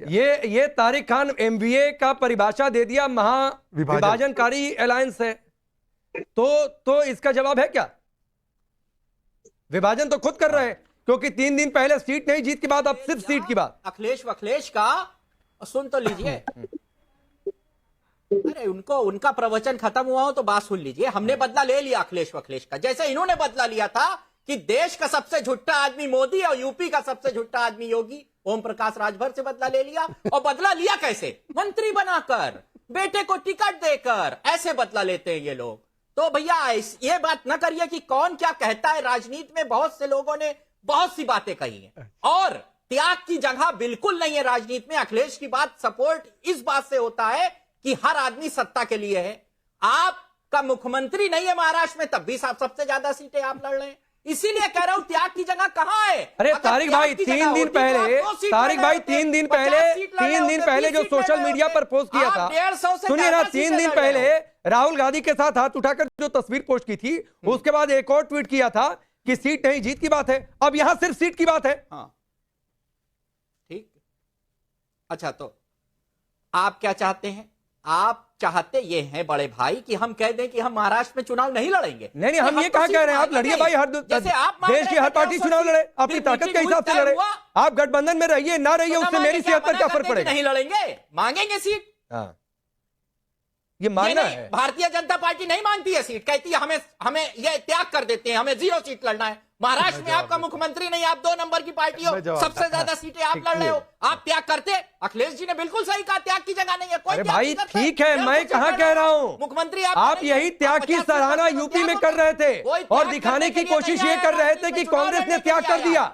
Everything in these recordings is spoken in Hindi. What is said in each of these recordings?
ये तारिक खान एमवीए का परिभाषा दे दिया, विभाजनकारी अलायंस है, तो इसका जवाब है क्या? विभाजन तो खुद कर रहे हैं, क्योंकि 3 दिन पहले सीट नहीं जीत की बात, अब सिर्फ सीट की बात। अखिलेश का सुन तो लीजिए। अरे उनका प्रवचन खत्म हुआ हो तो बात सुन लीजिए। हमने बदला ले लिया अखिलेश का, जैसे इन्होंने बदला लिया था कि देश का सबसे झूठा आदमी मोदी और यूपी का सबसे झूठा आदमी योगी ओम प्रकाश राजभर से बदला ले लिया। और बदला लिया कैसे? मंत्री बनाकर, बेटे को टिकट देकर, ऐसे बदला लेते हैं ये लोग। तो भैया ये बात ना करिए कि कौन क्या कहता है। राजनीति में बहुत से लोगों ने बहुत सी बातें कही हैं और त्याग की जगह बिल्कुल नहीं है राजनीति में। अखिलेश की बात सपोर्ट इस बात से होता है कि हर आदमी सत्ता के लिए है। आपका मुख्यमंत्री नहीं है महाराष्ट्र में, तब भी सबसे ज्यादा सीटें आप लड़ रहे हैं। इसीलिए कह रहा हूं त्याग की जगह कहां है। अरे तारिक भाई 3 दिन पहले जो सोशल मीडिया पर पोस्ट किया था, सुनिए ना, 3 दिन पहले राहुल गांधी के साथ हाथ उठाकर जो तस्वीर पोस्ट की थी, उसके बाद एक और ट्वीट किया था कि सीट नहीं जीत की बात है। अब यहां सिर्फ सीट की बात है। ठीक, अच्छा तो आप क्या चाहते हैं? आप चाहते ये हैं बड़े भाई कि हम कह दें कि हम महाराष्ट्र में चुनाव नहीं लड़ेंगे? नहीं, हम ये कहा कह रहे हैं, आप लड़िए भाई, हर देश की हर पार्टी चुनाव लड़े, अपनी ताकत के हिसाब से लड़े। आप गठबंधन में रहिए ना रहिए, उससे मेरी सेहत पर क्या फर्क पड़ेगा? नहीं लड़ेंगे, मांगेंगे सीट। ये मांगना है। भारतीय जनता पार्टी नहीं मांगती है सीट, कहती है हमें ये त्याग कर देते हैं, हमें 0 सीट लड़ना है। महाराष्ट्र में आपका मुख्यमंत्री नहीं, आप 2 नंबर की पार्टी हो, सबसे ज्यादा सीटें आप लड़ रहे हो, आप त्याग करते? अखिलेश जी ने बिल्कुल सही कहा, त्याग की जगह नहीं है। कोई भाई ठीक है, मैं कहां कह रहा हूं, मुख्यमंत्री आप यही त्याग की सराहना यूपी में कर रहे थे और दिखाने की कोशिश ये कर रहे थे कि कांग्रेस ने त्याग कर दिया,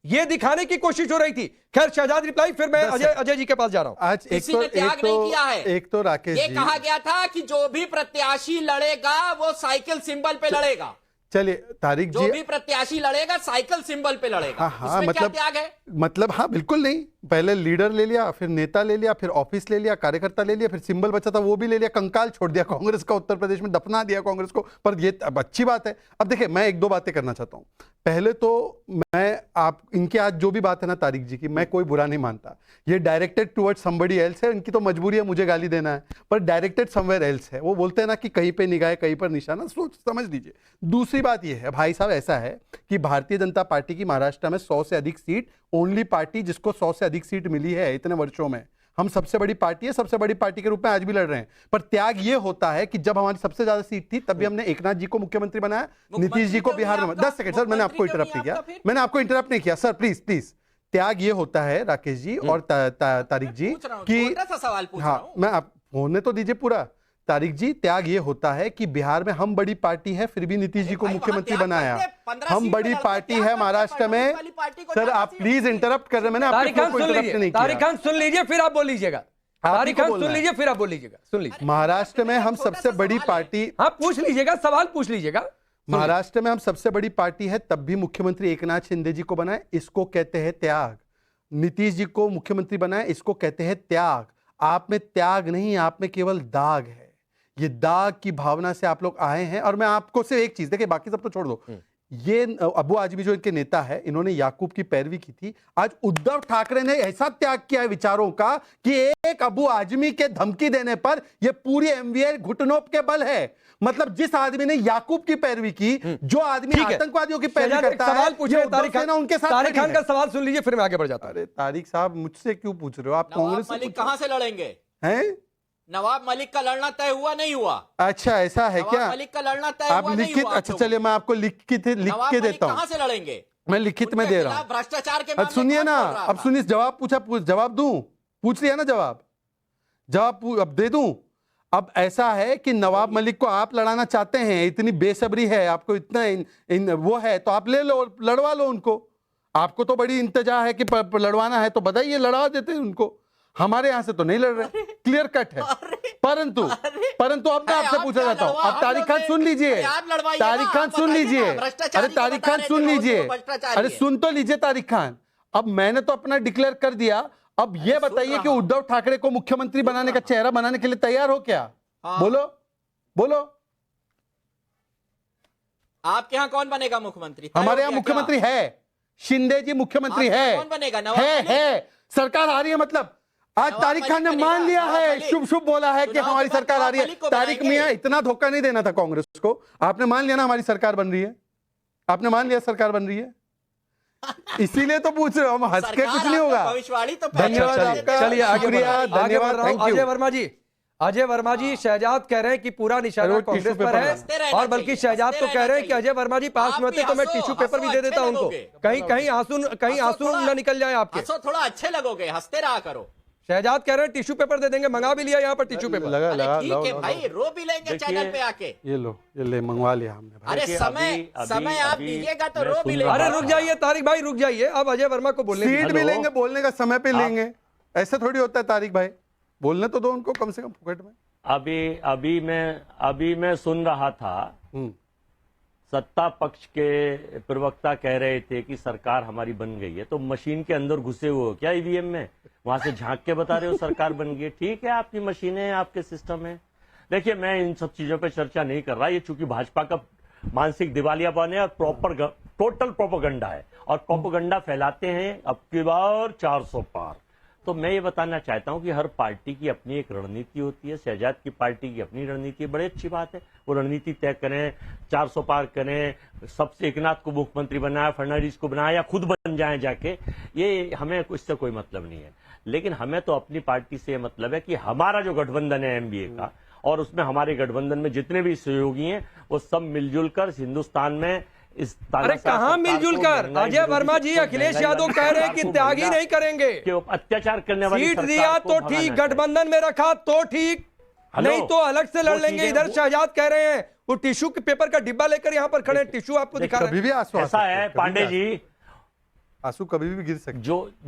ये दिखाने की कोशिश हो रही थी। खैर शहजाद रिप्लाई, फिर मैं अजय जी के पास जा रहा हूं। आज किसी ने त्याग नहीं किया है। एक तो राकेश ये कहा गया था कि जो भी प्रत्याशी लड़ेगा वो साइकिल सिंबल पे लड़ेगा। चलिए तारिक जी, जो भी प्रत्याशी लड़ेगा साइकिल सिंबल पे लड़ेगा। हाँ, इसमें क्या त्याग है? मतलब हाँ बिल्कुल नहीं, पहले लीडर ले लिया, फिर नेता ले लिया, फिर ऑफिस ले लिया, कार्यकर्ता ले लिया, फिर सिंबल बचा था वो भी ले लिया, कंकाल छोड़ दिया कांग्रेस का, उत्तर प्रदेश में दफना दिया कांग्रेस को। पर ये अब अच्छी बात है। अब देखिए मैं 1-2 बातें करना चाहता हूं। पहले तो मैं आप इनके आज जो भी बात है ना तारिक जी की, मैं कोई बुरा नहीं मानता। ये डायरेक्टेड टुवर्ड्स समबडी एल्स है, इनकी तो मजबूरी है मुझे गाली देना है, पर डायरेक्टेड समवेयर एल्स है। वो बोलते हैं ना कि कहीं पे निगाह कहीं पर निशाना, सोच समझ लीजिए। दूसरी बात ये है भाई साहब, ऐसा है कि भारतीय जनता पार्टी की महाराष्ट्र में 100 से अधिक सीट, ओनली पार्टी जिसको 100 से अधिक सीट मिली है इतने वर्षों में। हम सबसे बड़ी पार्टी है, सबसे बड़ी पार्टी के रूप में आज भी लड़ रहे हैं। पर त्याग ये होता है कि जब हमारी सबसे ज्यादा सीट थी तब भी हमने एकनाथ जी को मुख्यमंत्री बनाया, नीतीश जी को बिहार में। 10 सेकंड सर, मैंने आपको इंटरप्ट नहीं किया, मैंने आपको इंटरप्ट नहीं किया सर, प्लीज प्लीज। त्याग ये होता है राकेश जी और तारिक जी कि हाँ, मैं आप होने तो दीजिए पूरा। तारिक जी, त्याग ये होता है कि बिहार में हम बड़ी पार्टी है, फिर भी नीतीश जी को मुख्यमंत्री बनाया। हम बड़ी पार्टी है महाराष्ट्र में। सर आप प्लीज इंटरप्ट कर रहे हैं, मैंने आपको इंटरप्ट नहीं किया। तारिक खान सुन लीजिए फिर आप बोल लीजिएगा। तारिक खान सुन लीजिए फिर आप बोल लीजिएगा। सुन लीजिए, महाराष्ट्र में हम सबसे बड़ी पार्टी, हाँ पूछ लीजिएगा, सवाल पूछ लीजिएगा। महाराष्ट्र में हम सबसे बड़ी पार्टी है, तब भी मुख्यमंत्री एकनाथ शिंदे जी को बनाए, इसको कहते हैं त्याग। नीतीश जी को मुख्यमंत्री बनाए, इसको कहते हैं त्याग। आप में त्याग नहीं, आप में केवल दाग है। ये दाग की भावना से आप लोग आए हैं। और मैं आपको सिर्फ एक चीज, देखिए बाकी सब तो छोड़ दो, ये अबू आजमी जो इनके नेता है, इन्होंने याकूब की पैरवी की थी। आज उद्धव ठाकरे ने ऐसा त्याग किया है विचारों का कि एक अबू आजमी के धमकी देने पर ये पूरी एमवीए घुटनों के बल है। मतलब जिस आदमी ने याकूब की पैरवी की, जो आदमी आतंकवादियों की पैरवी करता है, सवाल पूछे तारिक खान, उनके साथ तारिक खान का सवाल सुन लीजिए फिर मैं आगे बढ़ जाता हूं। अरे तारिक साहब मुझसे क्यों पूछ रहे हो आप? कांग्रेस मलिक कहां से लड़ेंगे? हैं? नवाब मलिक का लड़ना तय हुआ नहीं हुआ? अच्छा ऐसा है क्या? मलिक का लड़ना तय आप हुआ नहीं लिखित, हुआ? अच्छा चलिए मैं आपको लिख के देता हूँ। कहां से लड़ेंगे? मैं लिखित में दे रहा हूँ। भ्रष्टाचार के अब सुनिए ना, अब सुनिए, जवाब पूछा, जवाब दूं? पूछ लिया ना जवाब अब दे दूं? अब ऐसा है कि नवाब मलिक को आप लड़ाना चाहते हैं, इतनी बेसब्री है आपको, इतना वो है तो आप ले लो, लड़वा लो उनको। आपको तो बड़ी इंतजा है कि लड़वाना है तो बताइए, लड़ा देते हैं उनको। हमारे यहां से तो नहीं लड़ रहे, क्लियर कट है। परंतु अब मैं आपसे पूछना चाहता हूं, अब तारिक खान सुन लीजिए, तारिक खान सुन लीजिए, अरे तारिक खान सुन लीजिए, अरे सुन तो लीजिए तारिक खान। अब मैंने तो अपना डिक्लेयर कर दिया, अब ये बताइए कि उद्धव ठाकरे को मुख्यमंत्री बनाने का चेहरा बनाने के लिए तैयार हो क्या? बोलो। आपके यहाँ कौन बनेगा मुख्यमंत्री? हमारे यहाँ मुख्यमंत्री है, शिंदे जी मुख्यमंत्री है। कौन बनेगा? है सरकार आ रही है मतलब आज नवाब तारिक खान ने मलिक मान लिया नवाब है, मलिक। शुभ शुभ बोला है कि चुनाव हमारी के बाद सरकार आ रही नवाब है। मलिक को तारिक बनाएंगे। मियां इतना धोखा नहीं देना था कांग्रेस को, आपने मान लिया ना हमारी सरकार बन रही है, आपने मान लिया सरकार बन रही है, इसीलिए तो पूछ रहे हो हम, हंस के सरकार कुछ नहीं आपको होगा। भविष्यवाणी तो धन्यवाद पहले आपका, चलिए आगे शुक्रिया, बढ़ रहा हूं, आगे बढ़ धन्यवाद, रहा हूं। Thank you. अजय वर्मा जी शहजाद कह रहे हैं कि पूरा निशाना अरे वो कांग्रेस टिश्यू पर पेपर है, हंसते रहना और बल्कि चाहिए, शहजाद तो हंसते कह रहे हैं कि रहना अजय वर्मा जी पास आप में होते भी तो मैं हंसो, टिश्यू पेपर भी हंसो, दे देता अच्छे उनको, लगोगे। कहीं कहीं आंसू थोड़ा- न निकल जाए आपके। हंसो, थोड़ा अच्छे लगोगे, हंसते रहा करो। शहजाद कह रहे हैं टिश्यू पेपर दे देंगे, मंगा भी लिया यहाँ पर टिश्यू पेपर। लगा अरे लगा ठीक लाओ, है लाओ, भाई, लाओ। रो भी लेंगे चैनल पे आके। ये लो, ये ले मंगवा लिया हमने भाई। अरे देखिए, समय आप अभी दीजिएगा तो मैं रो भी सुन लेंगे। रहा अरे था। रुक जाइए तारिक भाई, रुक जाइए, अब अजय वर्मा को बोलने सीट भी हेलो। लेंगे, बोलने का समय पे लेंगे, ऐसे थोड़ी होता है तारिक भाई, बोलने तो दो उनको कम से कम फुकट में। अभी मैं सुन रहा था, सत्ता पक्ष के प्रवक्ता कह रहे थे कि सरकार हमारी बन गई है, तो मशीन के अंदर घुसे हुए हो क्या ईवीएम में, वहां से झांक के बता रहे हो सरकार बन गई है। ठीक है, आपकी मशीनें हैं, आपके सिस्टम है। देखिए, मैं इन सब चीजों पे चर्चा नहीं कर रहा, ये चूंकि भाजपा का मानसिक दिवालियापन है और टोटल प्रोपोगंडा है, और प्रोपोगंडा फैलाते हैं अब की बार 400 पार। तो मैं ये बताना चाहता हूं कि हर पार्टी की अपनी एक रणनीति होती है, शहजाद की पार्टी की अपनी रणनीति है, बड़ी अच्छी बात है, वो रणनीति तय करें, 400 पार करें, सबसे एकनाथ को मुख्यमंत्री बनाया, फडणवीस को बनाया, या खुद बन जाएं जाके, ये हमें इससे कोई मतलब नहीं है। लेकिन हमें तो अपनी पार्टी से मतलब है कि हमारा जो गठबंधन है एमबीए का, और उसमें हमारे गठबंधन में जितने भी सहयोगी हैं वो सब मिलजुल कर हिंदुस्तान में इस अरे कहां मिलजुल कर, अजय वर्मा जी अखिलेश यादव कह रहे हैं कि त्याग ही नहीं करेंगे, अत्याचार करने वाली सीट सरकार दिया को तो भगाना ठीक, चाहिए। गठबंधन में रखा तो ठीक, हेलो। नहीं तो अलग से लड़ वो लेंगे। चीजें- इधर शहजाद कह रहे हैं वो टिश्यू के पेपर का डिब्बा लेकर यहाँ पर खड़े हैं, टिश्यू आपको दिखा रहे कभी हैं। भी आंसू आ ऐसा सकते हैं, है कभी पांडे भी जी, आंसू कभी भी गिर सकते हैं।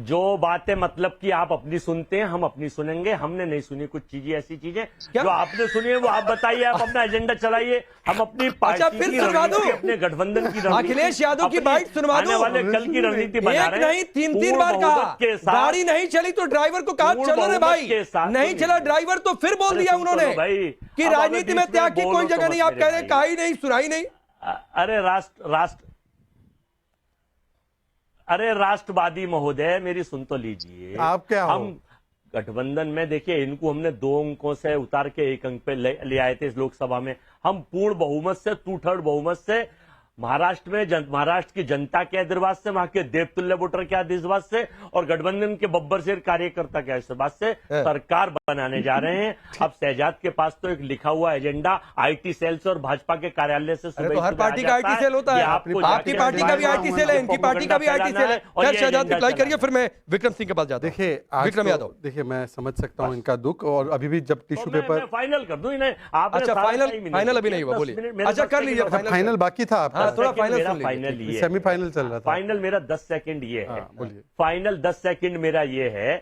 जो बातें मतलब कि आप अपनी सुनते हैं, हम अपनी सुनेंगे, हमने नहीं सुनी कुछ चीजें, ऐसी चीजें क्या? जो आपने सुनी है वो आप बताइए, आप अपना एजेंडा चलाइए, हम अपनी पार्टी फिर की सुनवा रणनीति, दूं? अपने गठबंधन की रणनीति, अखिलेश यादव की अपनी बाइट सुनवा आने दूं? वाले कल की रणनीति बना एक रहे हैं। नहीं तीन पूर्ण बार कहा, बहुमत के साथ- गाड़ी नहीं चली तो ड्राइवर को कहा पूर्ण चलो रे बहुमत भाई, के साथ नहीं सुनिए। चला ड्राइवर तो फिर बोल अरे दिया सुन तो उन्होंने लो भाई, कि अब राजनीति बीच में में त्याग की बोलो कोई तो जगह मत नहीं। आप मेरे कह रहे हैं भाई। कहा ही नहीं, सुना ही नहीं। अरे राष्ट्रवादी महोदय, मेरी सुन तो लीजिए। आप क्या हो? हम गठबंधन में देखिए, इनको हमने 2 अंकों से उतार के 1 अंक पे ले आए थे इस लोकसभा में। हम पूर्ण बहुमत से, 2/3 बहुमत से, महाराष्ट्र में महाराष्ट्र की जनता के आशीर्वाद से, वहां के देवतुल्य वोटर के आशीर्वाद से, और गठबंधन के बब्बर शेर कार्यकर्ता के आशीर्वाद से सरकार बनाने जा रहे हैं। अब शहजाद के पास तो एक लिखा हुआ एजेंडा आईटी सेल से और भाजपा के कार्यालय से अरे तो हर पार्टी का आईटी सेल होता है, आपकी पार्टी का भी आईटी सेल है, इनकी पार्टी का भी आईटी सेल है। खैर शहजाद रिप्लाई करिए, फिर मैं विक्रम सिंह के पास जाता हूं। देखिए आज विक्रम यादव, देखिए मैं समझ सकता हूं इनका दुख, और अभी भी जब टिश्यू पेपर फाइनल कर दूं इन्हें। आपने अच्छा सारा फाइनल, टाइम ही नहीं फाइनल अभी दिया, नहीं हुआ, 10 बोलिए। मिनट मेरे अच्छा 10 कर लीजिए सेकंड फाइनल बाकी था आपका। हाँ, थोड़ा फाइनल मेरा सुन लीजिए। फाइनल ये है। सेमीफाइनल चल रहा था। फाइनल मेरा 10 सेकंड ये है। हाँ, बोलिए। फाइनल 10 सेकंड मेरा ये है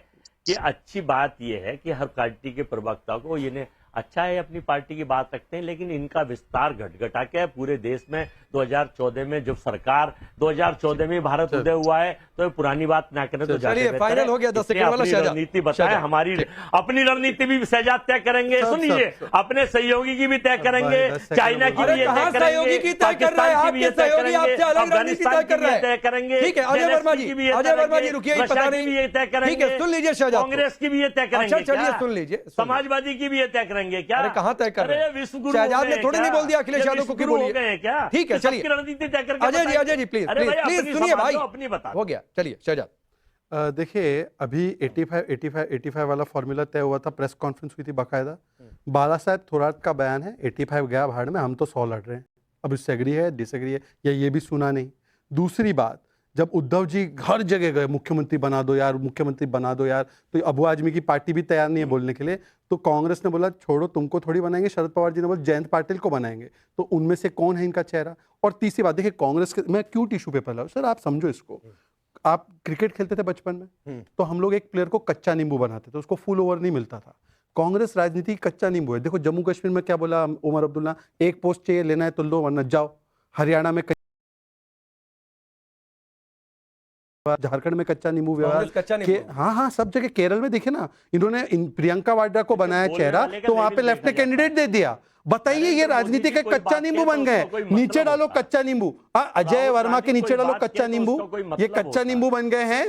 कि अच्छी बात ये है कि हर पार्टी के प्रवक्ता को ये अच्छा है, अपनी पार्टी की बात रखते हैं, लेकिन इनका विस्तार घटा के पूरे देश में 2014 में जब सरकार 2014 में भारत उदय हुआ है, तो ये पुरानी बात ना करें तो चलिए फाइनल हो गया 10 सेकंड वाला। अपनी शहजाद रणनीति बताएं, हमारी अपनी रणनीति भी शहजाद तय करेंगे। सब, सुन लीजिए, सब। अपने सहयोगी की भी तय करेंगे, भाई, 10 सेकंड चाइना की अरे भी ये कहाँ तय सहयोगी की करेंगे, तय कर रहा है? पाकिस्तान की भी आपके ये तय सहयोगी आपसे करेंगे, अलग रणनीति अफगानिस्तान तय कर की भी रहा ये तय है। करेंगे, ठीक है अजय वर्मा जी, की भी ये अजय वर्मा जी करेंगे, रुकिए, रशिया पता की नहीं। भी ये तय करेंगे, ठीक है सुन लीजिए शहजाद को। कांग्रेस की भी ये तय करेंगे। अच्छा चलिए क्या? सुन लीजिए, समाजवादी की भी ये तय करेंगे क्या? अरे कहाँ तय कर रहे हैं? अरे विश्वगुरु शहजाद हो ने गए थोड़ी क्या? नहीं बोल दिया अखिलेश ये यादव को कि विश्वगुरु हो बोलिए। गए हैं क्या? ठीक है कि चलिए सबकी रणनीति तय करके अजय जी, बताइए। अजय जी प्लीज अरे भाई, प्लीज अपनी सुनिए संभाल भाई, लो, अपनी बता दो। हो गया चलिए शहजाद। देखिए अभी 85 वाला फॉर्मूला तय हुआ था, प्रेस कॉन्फ्रेंस हुई थी बाकायदा। बाला साहब थोराट का बयान है, 85 गया भाड़ में, हम तो 100 लड़ रहे हैं। अब इससे एग्री है, डिसएग्री है, या ये भी सुना नहीं। दूसरी बात, जब उद्धव जी हर जगह गए, मुख्यमंत्री बना दो यार, मुख्यमंत्री बना दो यार, तो अबू आजमी की पार्टी भी तैयार नहीं है बोलने के लिए, तो कांग्रेस ने बोला छोड़ो, तुमको थोड़ी बनाएंगे। शरद पवार जी ने बोला जयंत पाटिल को बनाएंगे। तो उनमें से कौन है इनका चेहरा? और तीसरी बात देखिए, कांग्रेस के, मैं क्यों टिश्यू पेपर लाऊं सर, आप समझो इसको। आप क्रिकेट खेलते थे बचपन में, तो हम लोग एक प्लेयर को कच्चा नींबू बनाते थे, उसको फुल ओवर नहीं मिलता था। कांग्रेस राजनीति कच्चा नींबू है। देखो जम्मू कश्मीर में क्या बोला उमर अब्दुल्ला, एक पोस्ट चाहिए, लेना है तो लो वरना जाओ। हरियाणा में, झारखंड में कच्चा नींबू व्यवहार, कच्चा नींबू। हाँ सब जगह। केरल में देखिए ना, इन्होंने प्रियंका वाड्रा को बनाया चेहरा, तो वहां पे लेफ्ट ने कैंडिडेट दे दिया। बताइए ये राजनीति का कच्चा नींबू बन गए। नीचे डालो कच्चा नींबू, अजय वर्मा के नीचे डालो कच्चा नींबू, ये कच्चा नींबू बन गए हैं।